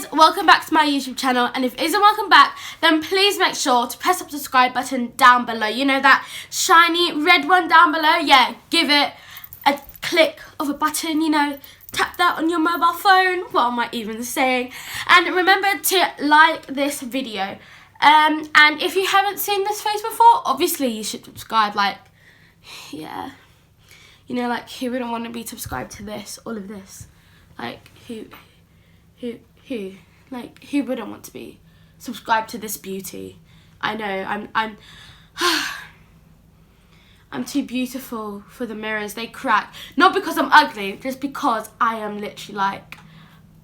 guys, welcome back to my YouTube channel, and if it isn't welcome back, then please make sure to press the subscribe button down below. You know, that shiny red one down below? Yeah, give it a click of a button, you know, tap that on your mobile phone. What am I even saying? And remember to like this video. And if you haven't seen this face before, obviously you should subscribe. Like, yeah, you know, like, who wouldn't want to be subscribed to this, all of this? Like, who wouldn't want to be subscribed to this beauty? I know, I'm too beautiful for the mirrors. They crack. Not because I'm ugly, just because I am literally like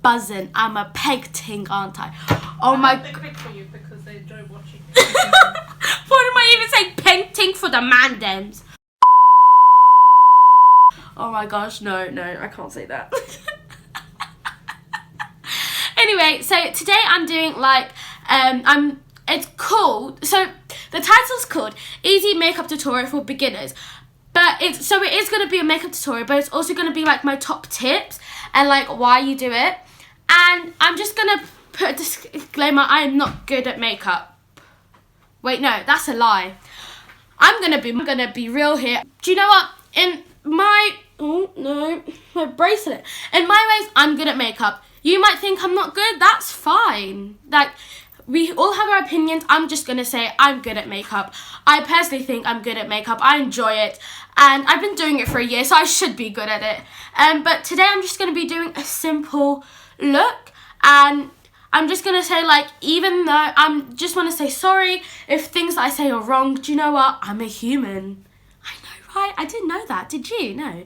buzzing. I'm a peg ting, aren't I? Oh my god. They for you because they enjoy watching. What am I even saying? Peg ting for the mandems. Oh my gosh, no, I can't say that. Anyway, so today I'm doing like, it's called, so the title's called Easy Makeup Tutorial for Beginners. But it is going to be a makeup tutorial, but it's also going to be like my top tips and like why you do it. And I'm just going to put a disclaimer, I am not good at makeup. Wait, no, that's a lie. I'm gonna be real here. Do you know what? In my, oh no, my bracelet. In my ways, I'm good at makeup. You might think I'm not good, that's fine. Like, we all have our opinions. I'm just gonna say I'm good at makeup. I personally think I'm good at makeup. I enjoy it. And I've been doing it for a year, so I should be good at it. But today I'm just gonna be doing a simple look. And I'm just gonna say, like, even though just wanna say sorry if things that I say are wrong. Do you know what? I'm a human. I know, right? I didn't know that. Did you? No.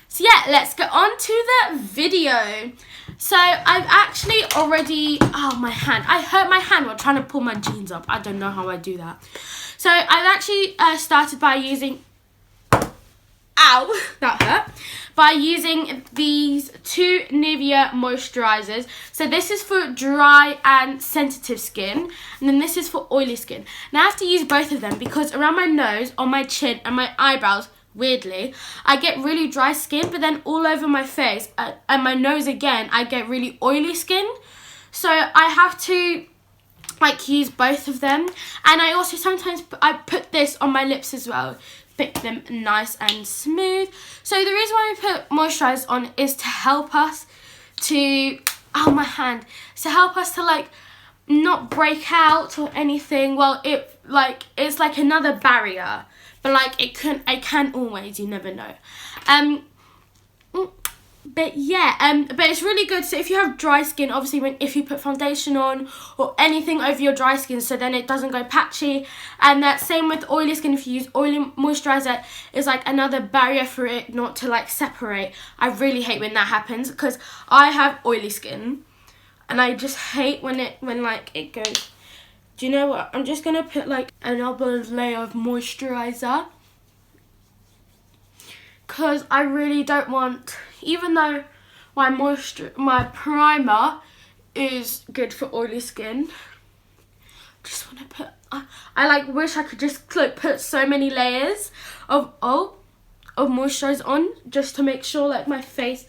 So yeah, let's get on to the video. So I've actually already, oh, my hand. I hurt my hand while trying to pull my jeans up. I don't know how I do that. So I've actually started by using, ow, that hurt, by using these two Nivea moisturizers. So this is for dry and sensitive skin, and then this is for oily skin. Now I have to use both of them because around my nose, on my chin, and my eyebrows, weirdly, I get really dry skin, but then all over my face and my nose again, I get really oily skin. So I have to like use both of them. And I also sometimes I put this on my lips as well, make them nice and smooth. So the reason why we put moisturizer on is to help us to, oh, my hand, to help us to like not break out or anything. Well, it's like another barrier. But like it can always, you never know. But yeah, but it's really good. So if you have dry skin, obviously if you put foundation on or anything over your dry skin, so then it doesn't go patchy. And that same with oily skin, if you use oily moisturizer, is like another barrier for it not to like separate. I really hate when that happens because I have oily skin, and I just hate when like it goes. Do you know what? I'm just going to put like another layer of moisturizer. Because I really don't want, even though my primer is good for oily skin, just want to put, I like wish I could just like put so many layers of moisturizer on just to make sure like my face,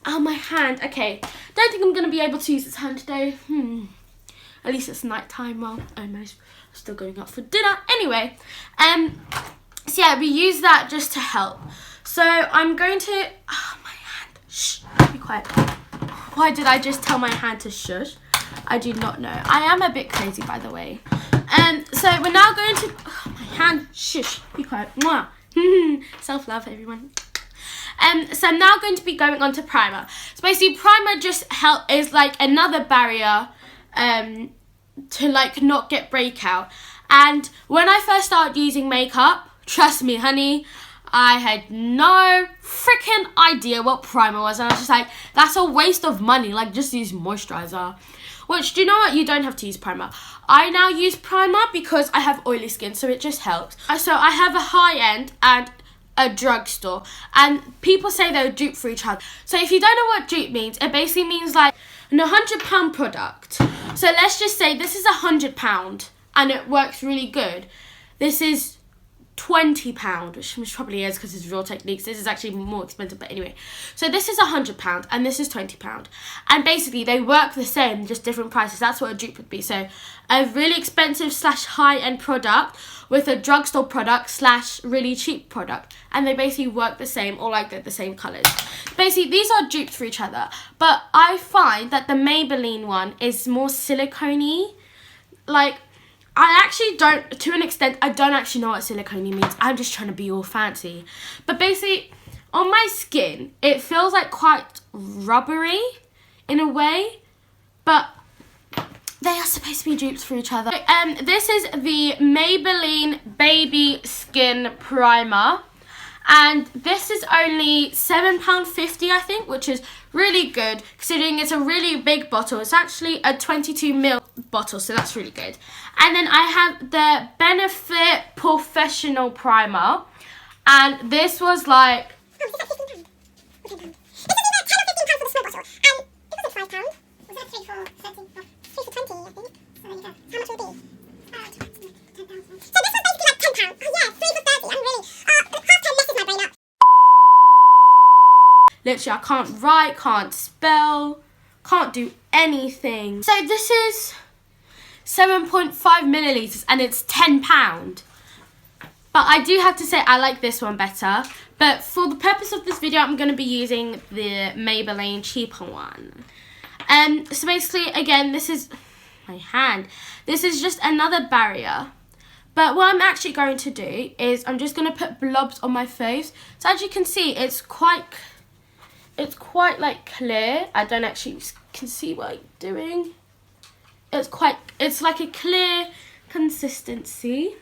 my hand, okay. Don't think I'm going to be able to use this hand today. At least it's night time. Well, almost. I'm still going out for dinner. Anyway, so yeah, we use that just to help. So I'm going to, my hand, shh, be quiet. Why did I just tell my hand to shush? I do not know. I am a bit crazy, by the way. So we're now going to, my hand, shush, be quiet. Mwah. Self-love, everyone. So I'm now going to be going on to primer. So basically, primer just is like another barrier to like not get breakout. And when I first started using makeup, trust me honey, I had no freaking idea what primer was, and I was just like, that's a waste of money, like just use moisturizer. Which, do you know what, you don't have to use primer. I now use primer because I have oily skin, so it just helps. So I have a high-end and a drugstore, and people say they're dupe for each other. So if you don't know what dupe means, it basically means like an £100 product. So let's just say this is £100 and it works really good. This is £20, which probably is because it's Real Techniques. This is actually more expensive, but anyway. So this is £100 and this is £20. And basically they work the same, just different prices. That's what a dupe would be. So a really expensive / high-end product with a drugstore product / really cheap product. And they basically work the same, or like they're the same colours. Basically, these are dupes for each other. But I find that the Maybelline one is more silicone-y. Like, I actually don't, to an extent, I don't actually know what silicone means. I'm just trying to be all fancy. But basically, on my skin, it feels like quite rubbery in a way. But they are supposed to be dupes for each other. This is the Maybelline Baby Skin Primer. And this is only £7.50, I think, which is really good considering it's a really big bottle. It's actually a 22ml bottle, so that's really good. And then I have the Benefit Professional Primer, and this was like... Literally, I can't write, can't spell, can't do anything. So this is 7.5 millilitres and it's £10. But I do have to say I like this one better. But for the purpose of this video, I'm going to be using the Maybelline cheaper one. So basically, again, this is my hand. This is just another barrier. But what I'm actually going to do is I'm just going to put blobs on my face. So as you can see, it's quite like clear. I don't actually can see what I'm doing. It's like a clear consistency.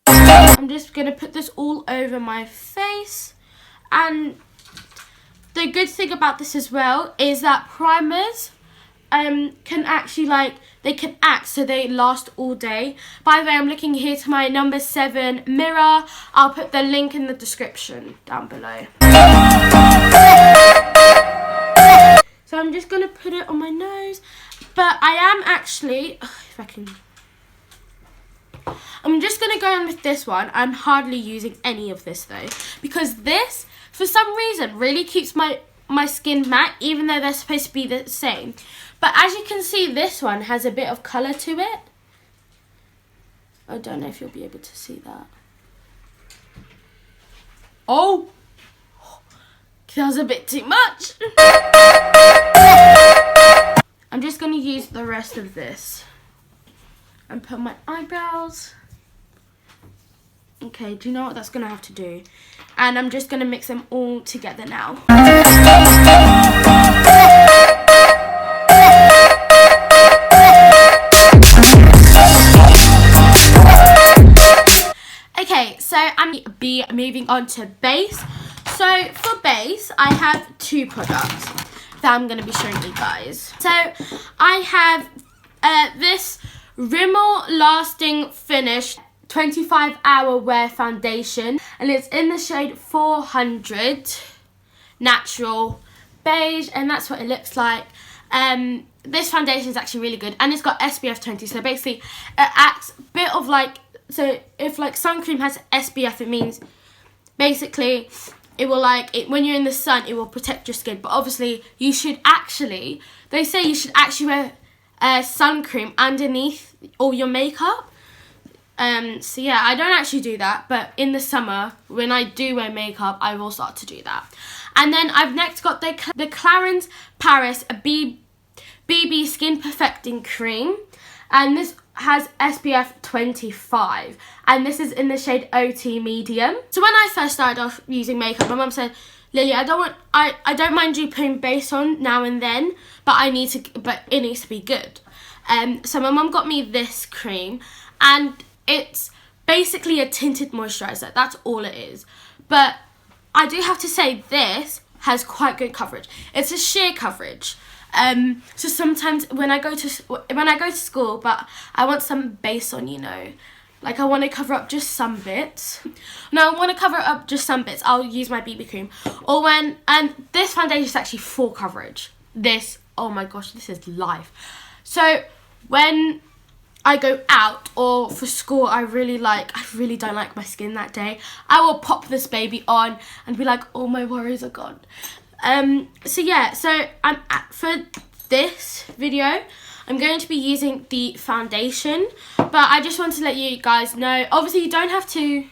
I'm just gonna put this all over my face. And the good thing about this as well is that primers can actually they can act so they last all day. By the way, I'm looking here to my number 7 mirror. I'll put the link in the description down below. So I'm just going to put it on my nose. But I am actually... I'm just going to go in with this one. I'm hardly using any of this though. Because this, for some reason, really keeps my skin matte. Even though they're supposed to be the same. But as you can see, this one has a bit of colour to it. I don't know if you'll be able to see that. Oh! That was a bit too much. I'm just going to use the rest of this and put my eyebrows. Okay, do you know what that's going to have to do? And I'm just going to mix them all together now. Okay, so I'm going to be moving on to base. So for base, I have 2 products that I'm going to be showing you guys. So I have this Rimmel Lasting Finish 25-hour wear foundation, and it's in the shade 400 Natural Beige, and that's what it looks like. This foundation is actually really good, and it's got SPF 20, so basically it acts a bit of like, so if like sun cream has SPF, it means basically it will when you're in the sun, it will protect your skin. But obviously, they say you should actually wear sun cream underneath all your makeup. So yeah, I don't actually do that. But in the summer, when I do wear makeup, I will start to do that. And then I've next got the Clarins Paris BB Skin Perfecting Cream. And this has SPF 25, and this is in the shade OT Medium. So when I first started off using makeup, my mum said, Lily, I don't mind you putting base on now and then, but it needs to be good. So my mum got me this cream, and it's basically a tinted moisturizer. That's all it is. But I do have to say this has quite good coverage. It's a sheer coverage. So sometimes when I go to school, but I want some base on, like I want to cover up just some bits. No, I want to cover up just some bits. I'll use my BB cream. Or and this foundation is actually full coverage. This, oh my gosh, this is life. So when I go out or for school, I really don't like my skin that day, I will pop this baby on and be like, all my worries are gone. So yeah, so for this video, I'm going to be using the foundation, but I just want to let you guys know, obviously you don't have to.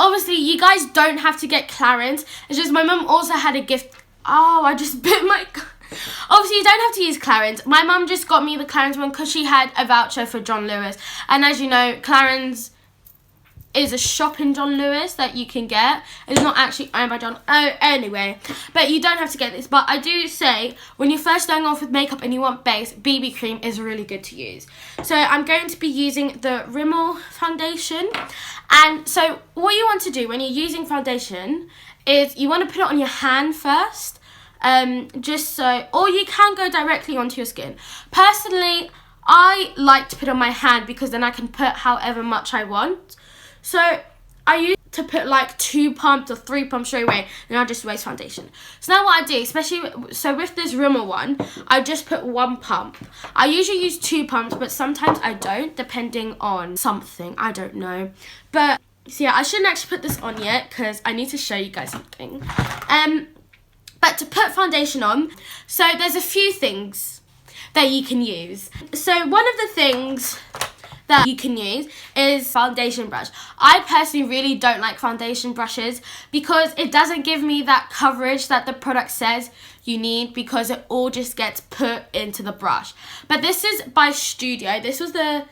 Obviously, you guys don't have to get Clarins. It's just my mum also had a gift. Oh, I just bit my... Obviously, you don't have to use Clarins. My mum just got me the Clarins one because she had a voucher for John Lewis. And as you know, Clarins is a shop in John Lewis that you can get. It's not actually owned by John. Oh, anyway. But you don't have to get this. But I do say, when you're first starting off with makeup and you want base, BB cream is really good to use. So I'm going to be using the Rimmel foundation. And so what you want to do when you're using foundation is you want to put it on your hand first. Or you can go directly onto your skin. Personally, I like to put it on my hand because then I can put however much I want. So I used to put like 2 pumps or 3 pumps straight away, and I just waste foundation. So now what I do, with this Rimmel one, I just put 1 pump. I usually use 2 pumps, but sometimes I don't, depending on something, I don't know. But so yeah, I shouldn't actually put this on yet because I need to show you guys something. But to put foundation on, so there's a few things that you can use. So one of the things that you can use is foundation brush. I personally really don't like foundation brushes because it doesn't give me that coverage that the product says you need, because it all just gets put into the brush. But this is by Studio. This was the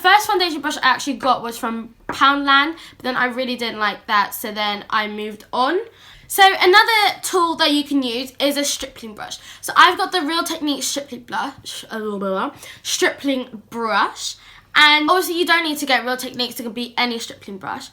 first foundation brush I actually got was from Poundland, but then I really didn't like that, so then I moved on. So another tool that you can use is a stripling brush. So I've got the Real Techniques stripling brush. And obviously you don't need to get Real Techniques, it can be any stripling brush.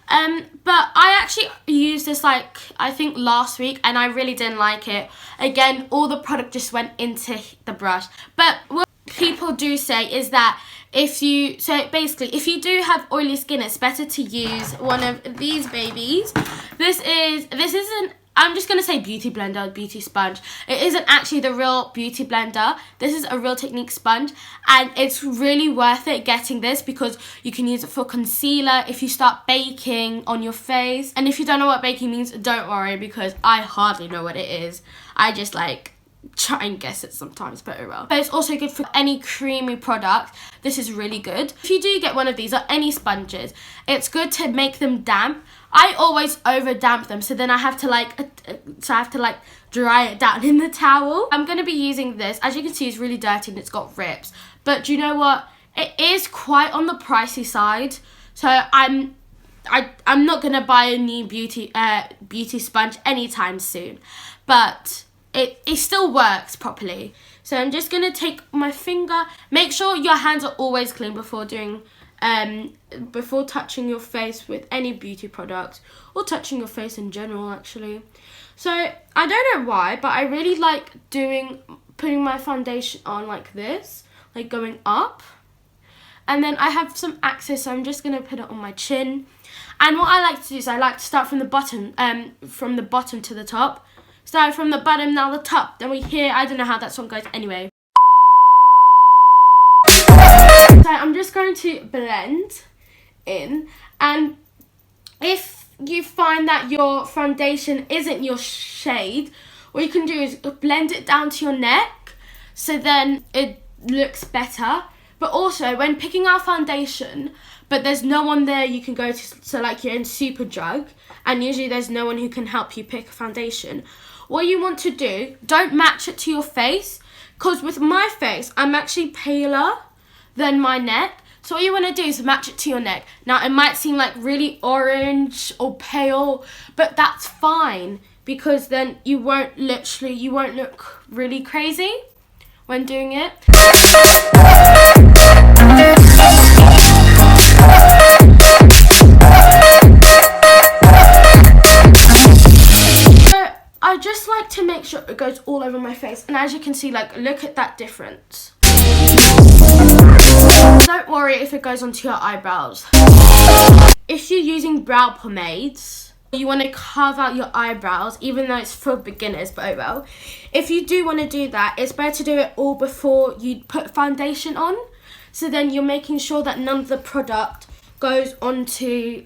But I actually used this I think last week, and I really didn't like it. Again, all the product just went into the brush. But what people do say is that if you do have oily skin, it's better to use one of these babies. This isn't, I'm just going to say beauty blender, beauty sponge. It isn't actually the real beauty blender. This is a Real Technique sponge, and it's really worth it getting this because you can use it for concealer if you start baking on your face. And if you don't know what baking means, don't worry, because I hardly know what it is. I just try and guess it sometimes, but oh well. But it's also good for any creamy product. This is really good. If you do get one of these or any sponges, it's good to make them damp. I always over damp them, so then I have to dry it down in the towel. I'm going to be using this. As you can see, it's really dirty and it's got rips. But do you know what? It is quite on the pricey side. So I'm not going to buy a new beauty sponge anytime soon. But it still works properly. So I'm just going to take my finger. Make sure your hands are always clean before doing before touching your face with any beauty product, or touching your face in general actually. So I don't know why, but I really like putting my foundation on like this, like going up, and then I have some access, so I'm just going to put it on my chin. And what I like to do is I like to start from the bottom to the top. Start from the bottom, now the top, then we hear, I don't know how that song goes anyway. So I'm just going to blend in, and if you find that your foundation isn't your shade, what you can do is blend it down to your neck, so then it looks better. But also, when picking our foundation, but there's no one there you can go to, so you're in Superdrug, and usually there's no one who can help you pick a foundation, what you want to do, don't match it to your face, because with my face, I'm actually paler than my neck. So what you want to do is match it to your neck. Now, it might seem really orange or pale, but that's fine, because then you won't look really crazy when doing it. So I just like to make sure it goes all over my face, and as you can see, look at that difference. So Don't worry if it goes onto your eyebrows. If you're using brow pomades, you want to carve out your eyebrows, even though it's for beginners, but oh well. If you do want to do that, it's better to do it all before you put foundation on. So then you're making sure that none of the product goes onto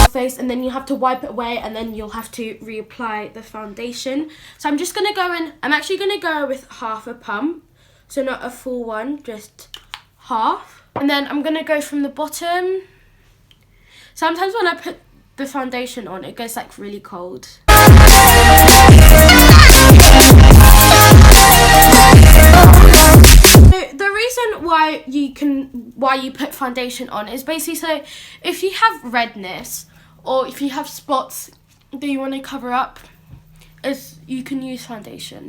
face, and then you have to wipe it away, and then you'll have to reapply the foundation. So I'm just going to go in, I'm actually going to go with half a pump. So not a full one, just half. And then I'm going to go from the bottom. Sometimes when I put the foundation on, it gets like really cold. The reason why you put foundation on is basically so if you have redness or if you have spots that you want to cover up, is you can use foundation.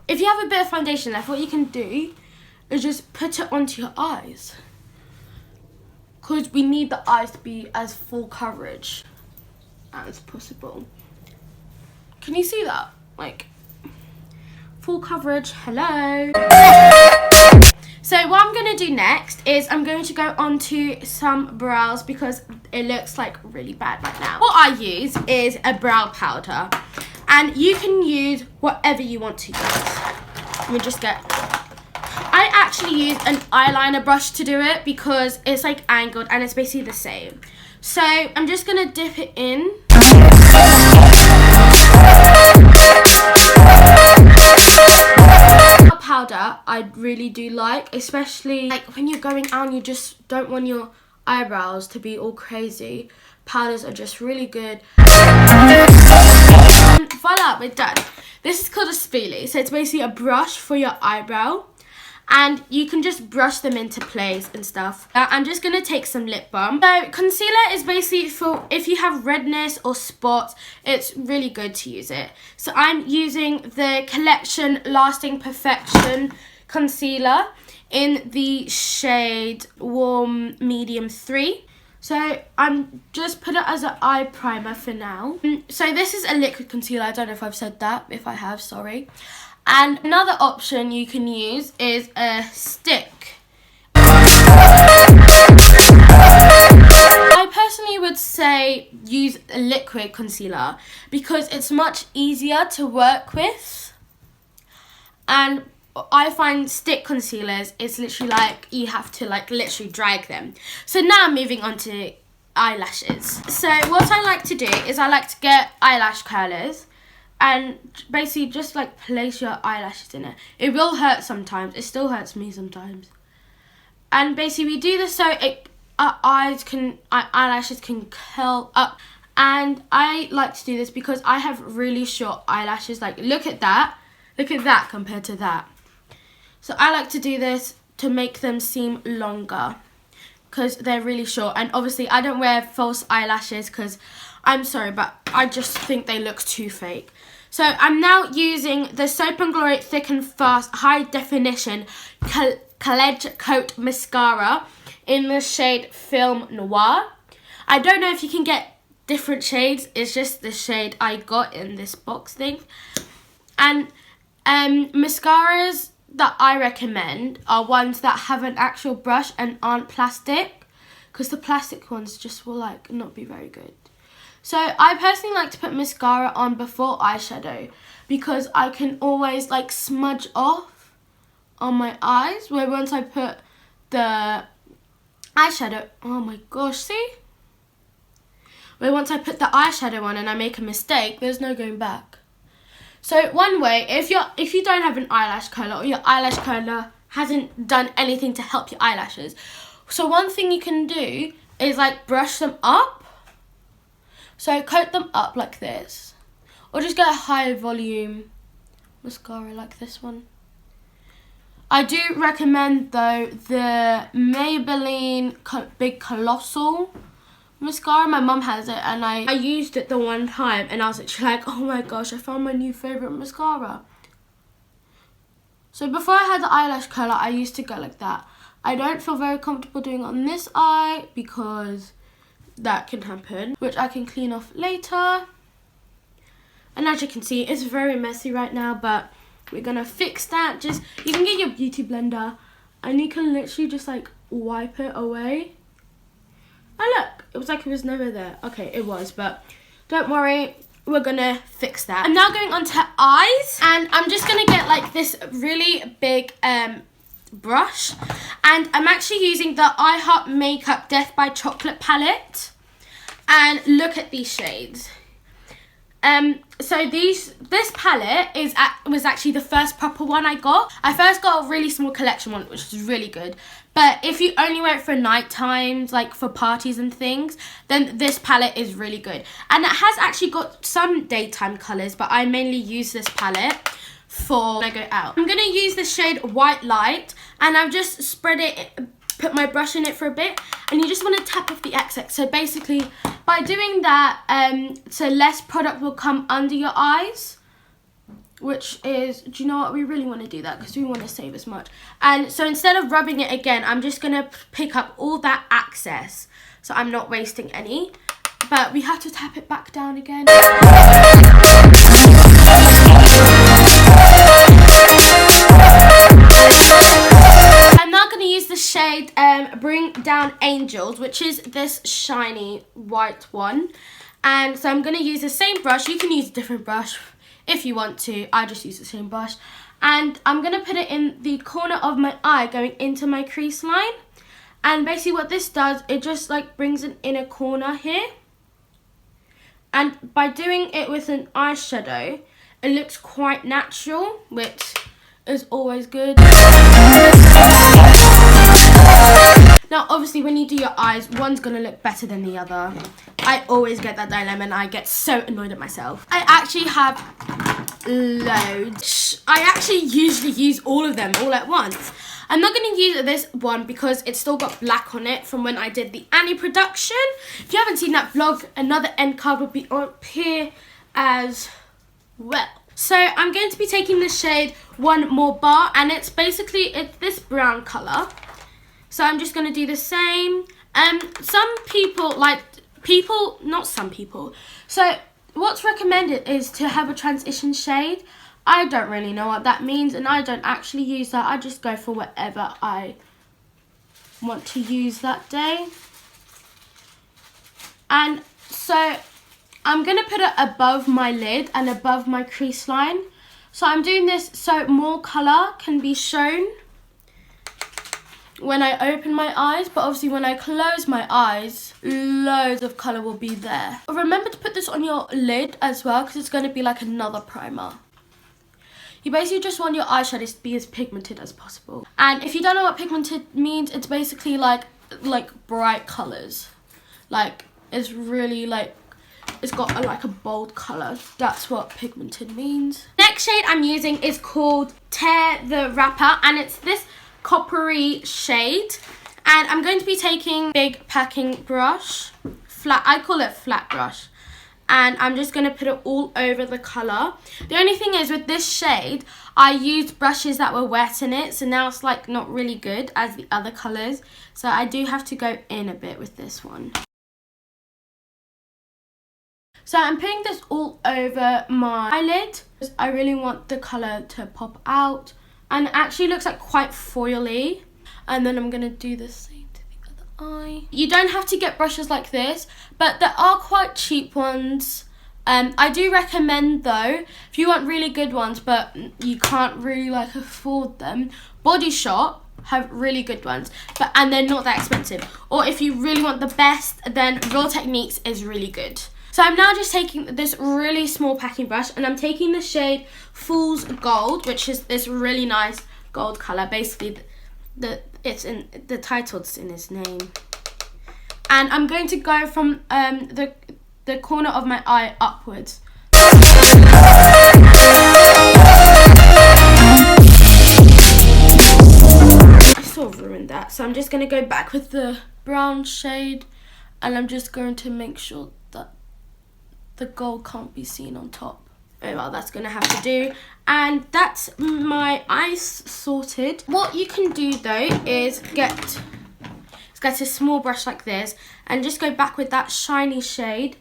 If you have a bit of foundation left, what you can do is just put it onto your eyes. Because we need the eyes to be as full coverage as possible. Can you see that? Like, full coverage, hello. So what I'm going to do next is I'm going to go onto some brows because it looks like really bad right now. What I use is a brow powder. And you can use whatever you want to use. Let me just get... I actually use an eyeliner brush to do it because it's like angled and it's basically the same. So I'm just going to dip it in. Powder I really do like, especially like when you're going out and you just don't want your eyebrows to be all crazy. Powders are just really good. And voila, we're done. This is called a spoolie, so it's basically a brush for your eyebrow. And you can just brush them into place and stuff. I'm just going to take some lip balm. So concealer is basically for if you have redness or spots, it's really good to use it. So I'm using the Collection Lasting Perfection concealer in the shade Warm Medium 3. So I'm just put it as an eye primer for now. So this is a liquid concealer. I don't know if I've said that. If I have, sorry. And another option you can use is a stick. I personally would say use a liquid concealer because it's much easier to work with. And I find stick concealers, it's literally like you have to like literally drag them. So now I'm moving on to eyelashes. So what I like to do is I like to get eyelash curlers. And basically just like place your eyelashes in it. It will hurt sometimes. It still hurts me sometimes. And basically we do this so eyelashes can curl up. And I like to do this because I have really short eyelashes. Like look at that compared to that. So I like to do this to make them seem longer because they're really short. And obviously I don't wear false eyelashes because I'm sorry, but I just think they look too fake. So I'm now using the Soap & Glory Thick and Fast High Definition College Coat Mascara in the shade Film Noir. I don't know if you can get different shades. It's just the shade I got in this box thing. And mascaras that I recommend are ones that have an actual brush and aren't plastic. Because the plastic ones just will like not be very good. So I personally like to put mascara on before eyeshadow because I can always like smudge off on my eyes. Where once I put the eyeshadow, oh my gosh, see? Where once I put the eyeshadow on and I make a mistake, there's no going back. So one way, if you don't have an eyelash curler or your eyelash curler hasn't done anything to help your eyelashes, so one thing you can do is like brush them up. So coat them up like this. Or just get a high volume mascara like this one. I do recommend though the Maybelline Big Colossal mascara. My mum has it and I used it the one time and I was actually like, oh my gosh, I found my new favourite mascara. So before I had the eyelash curler, I used to go like that. I don't feel very comfortable doing it on this eye because that can happen, which I can clean off later. And as you can see, it's very messy right now, but we're gonna fix that. Just, you can get your beauty blender and you can literally just like wipe it away. Oh look, it was like it was never there. Okay, it was, but don't worry, we're gonna fix that. I'm now going on to eyes, and I'm just gonna get like this really big brush, and I'm actually using the I Heart Makeup Death by Chocolate palette, and look at these shades. So this palette was actually the first proper one I got. I first got a really small collection one, which is really good. But if you only wear it for night times, like for parties and things, then this palette is really good. And it has actually got some daytime colours, but I mainly use this palette for when I go out. I'm going to use the shade White Light, and I've just spread it, put my brush in it for a bit, and you just want to tap off the excess. So basically, by doing that, so less product will come under your eyes, which is, do you know what, we really want to do that because we want to save as much. And so instead of rubbing it again, I'm just going to pick up all that excess, so I'm not wasting any. But we have to tap it back down again. I'm now going to use the shade Bring Down Angels, which is this shiny white one. And so I'm going to use the same brush. You can use a different brush if you want to. I just use the same brush. And I'm going to put it in the corner of my eye going into my crease line. And basically what this does, it just like brings an inner corner here. And by doing it with an eyeshadow, it looks quite natural, which is always good. Now, obviously, when you do your eyes, one's going to look better than the other. I always get that dilemma and I get so annoyed at myself. I actually have loads. I actually usually use all of them all at once. I'm not going to use this one because it's still got black on it from when I did the Annie production. If you haven't seen that vlog, another end card will be up here as well. So I'm going to be taking the shade One More Bar, and it's this brown colour. So I'm just going to do the same. So what's recommended is to have a transition shade. I don't really know what that means, and I don't actually use that. I just go for whatever I want to use that day. And so I'm going to put it above my lid and above my crease line. So I'm doing this so more colour can be shown when I open my eyes, but obviously when I close my eyes, loads of colour will be there. Remember to put this on your lid as well, because it's going to be like another primer. You basically just want your eyeshadows to be as pigmented as possible. And if you don't know what pigmented means, it's basically like bright colours. Like, it's really like, it's got a bold colour. That's what pigmented means. Next shade I'm using is called Tear the Wrapper, and it's this coppery shade. And I'm going to be taking big packing brush, I call it flat brush, and I'm just going to put it all over the colour. The only thing is with this shade, I used brushes that were wet in it, so now it's like not really good as the other colours. So I do have to go in a bit with this one. So I'm putting this all over my eyelid. I really want the colour to pop out, and it actually looks like quite foily. And then I'm going to do the same to the other eye. You don't have to get brushes like this, but there are quite cheap ones. I do recommend though, if you want really good ones but you can't really afford them, Body Shop have really good ones, and they're not that expensive. Or if you really want the best, then Real Techniques is really good. So I'm now just taking this really small packing brush, and I'm taking the shade Fool's Gold, which is this really nice gold colour. Basically, the title's in its name. And I'm going to go from the corner of my eye upwards. I sort of ruined that, so I'm just going to go back with the brown shade, and I'm just going to make sure that the gold can't be seen on top. Oh well, that's gonna have to do. And that's my eyes sorted. What you can do though is Let's get a small brush like this and just go back with that shiny shade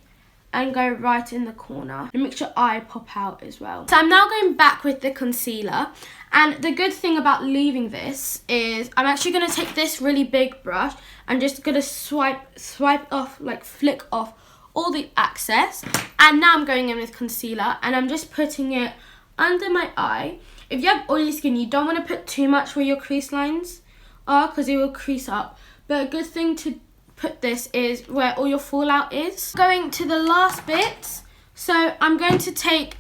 and go right in the corner and make your eye pop out as well. So I'm now going back with the concealer, and the good thing about leaving this is I'm actually going to take this really big brush and just going to swipe off, like flick off all the excess. And now I'm going in with concealer and I'm just putting it under my eye. If you have oily skin, you don't want to put too much where your crease lines are because it will crease up. But a good thing to put this is where all your fallout is. Going to the last bit, so I'm going to take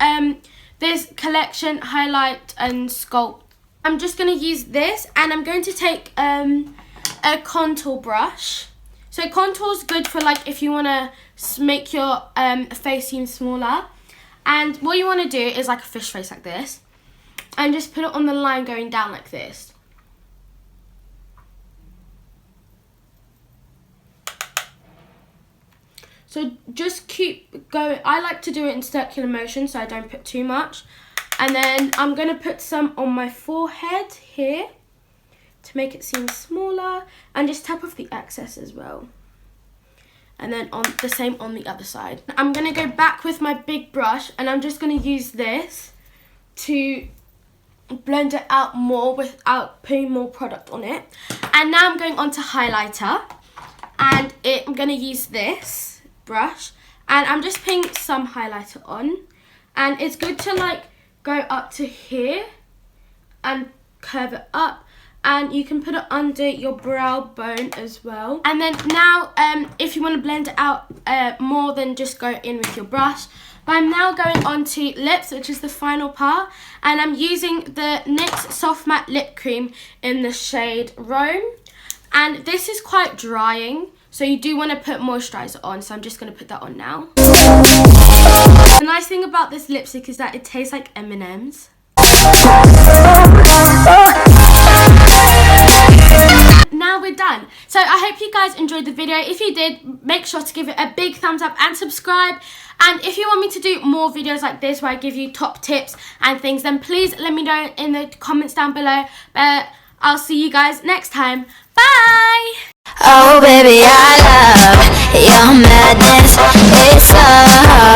this Collection Highlight and Sculpt. I'm just going to use this, and I'm going to take a contour brush. So contour is good for like if you want to make your face seem smaller. And what you want to do is like a fish face like this, and just put it on the line going down like this. So just keep going. I like to do it in circular motion so I don't put too much. And then I'm going to put some on my forehead here to make it seem smaller, and just tap off the excess as well. And then on the same on the other side. I'm going to go back with my big brush, and I'm just going to use this to blend it out more without putting more product on it. And now I'm going on to highlighter, and I'm going to use this brush, and I'm just putting some highlighter on, and it's good to like go up to here and curve it up, and you can put it under your brow bone as well. And then now if you want to blend it out more than just go in with your brush. But I'm now going on to lips, which is the final part, and I'm using the NYX Soft Matte Lip Cream in the shade Rome, and this is quite drying, so you do want to put moisturizer on, so I'm just going to put that on now. The nice thing about this lipstick is that it tastes like M&M's. Now we're done. So I hope you guys enjoyed the video. If you did, make sure to give it a big thumbs up and subscribe. And if you want me to do more videos like this where I give you top tips and things, then please let me know in the comments down below. But I'll see you guys next time. Bye! Oh baby, I love your madness. It's so